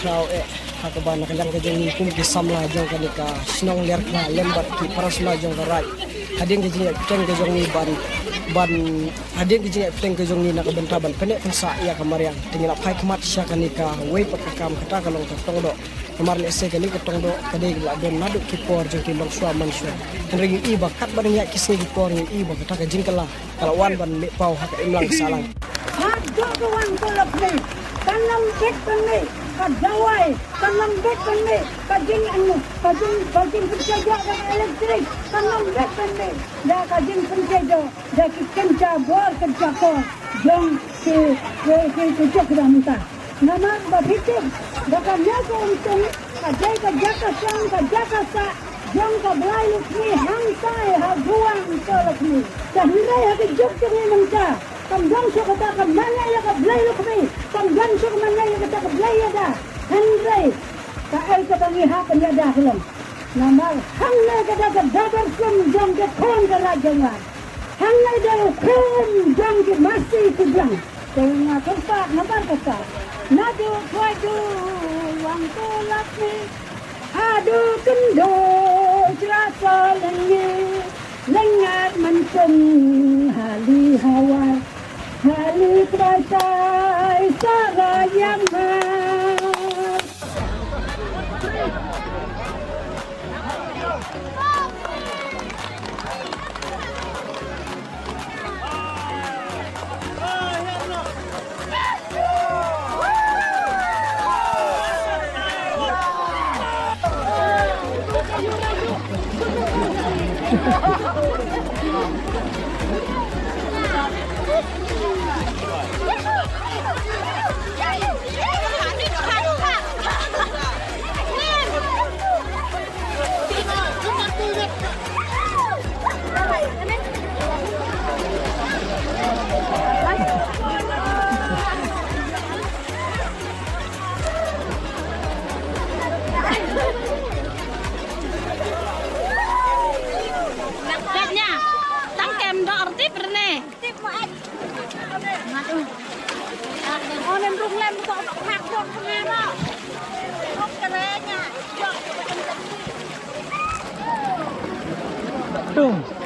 kau hakaban nakajang kajang kum kisamla jong kanika snong ler na lembat ki parasla jong karai hading kajing teng kajong ni ban hading kajing teng kajong ni nakabentaban penek pensa ya kamariang tingila pai kemat sya kanika wei pakakam kata kalong tong do kamar le se kani ketong do kadai la don naduk ki por jong ki bang sua man sua ring i ba kat ban ya kisni ki por ni i ba kata kajing kala kalau wan ban me pau hak imlang salang Kawan kolak ni, kanam bek ni, kajawai, kanam bek ni, kajing penjaga dan elektrik, kanam bek ni, dah kajing penjaga, dah kerja bor kerja kor, jong kerja kerja nama berhitung, dah kerja untung, kerja kesang, kerja kesak, jong keberai lukni, hangsai, haguang kolak ni, dah nilai hati jok ni mengca. Kamgang so kata kamana ya ka blay lo kami kamgang so kamana ya kata ka blay ya da handray ka ay ka pangiha ka ya da kulam namar hangna kata ka dabar kum jong ke kon ka rajangan hangna da kum jong ke masih kujang tengah tempat namar kata nadu kwaju wang tolak ni adu kendo cerasa lengi lengat mencung hali hawa hali terasai sarayang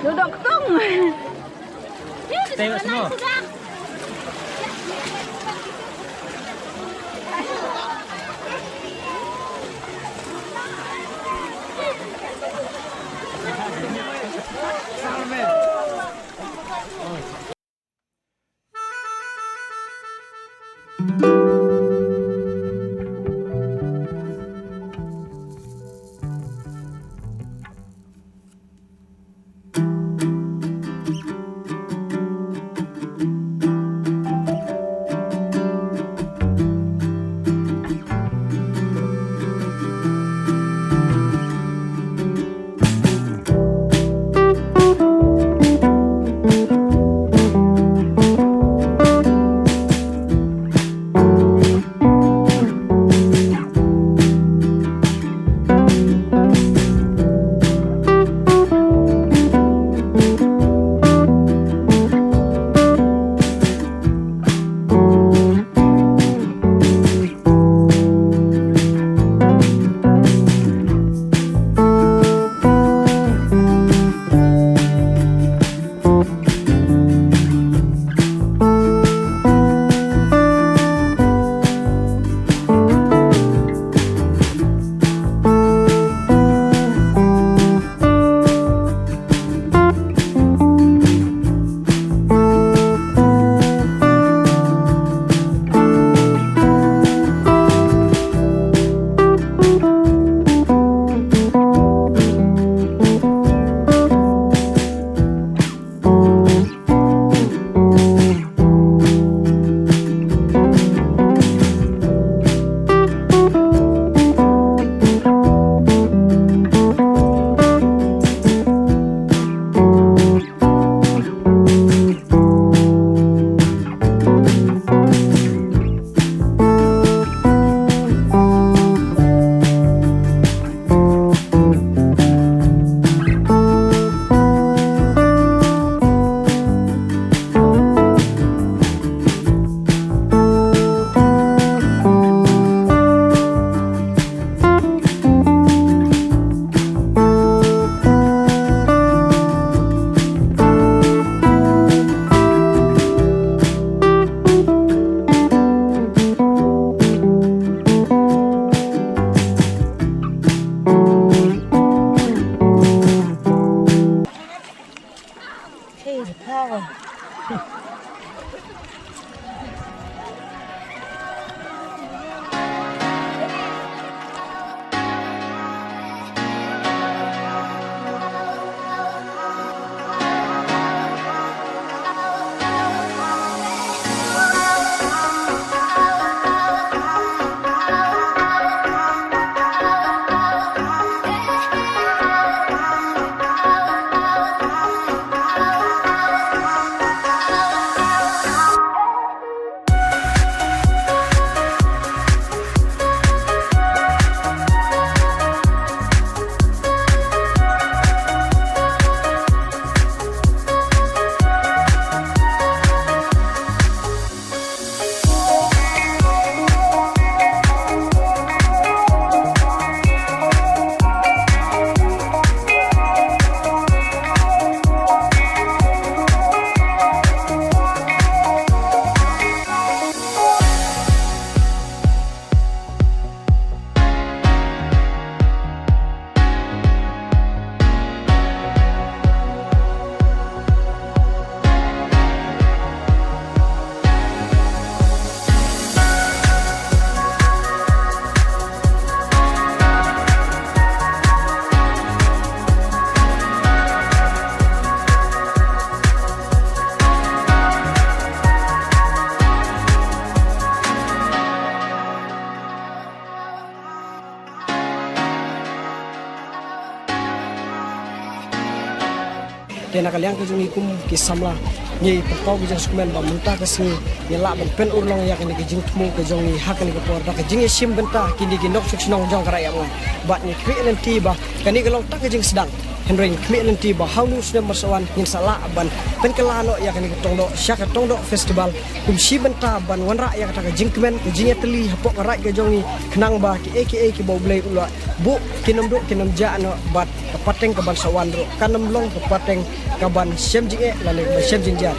Duduk tung. Tengok semua. tena kaliang ke jungi kum kisamla ni pokok ke jang sumen ba muta ke sini ni la ban pen urlong ya kini ke jing tmu ke jong ni hak ni ke por da ke jing sim benta kini ke nok suksinong jong karaya mo bat ni kri nanti ba kani ke long tak ke jing sedang henry kmi nanti ba haulu sudah mersawan nin sala ban pen kelano ya kani ke tongdo syak tongdo festival kum si benta ban wanra ya kata ke jing kemen ke jing teli hapok karai ke jong ni kenang ba ki ki bau blai ula bu kinam do kinam ja no bat kapateng ke ban sawan ro kanam long kapateng ke ban sem jing lalu ba sem jing ja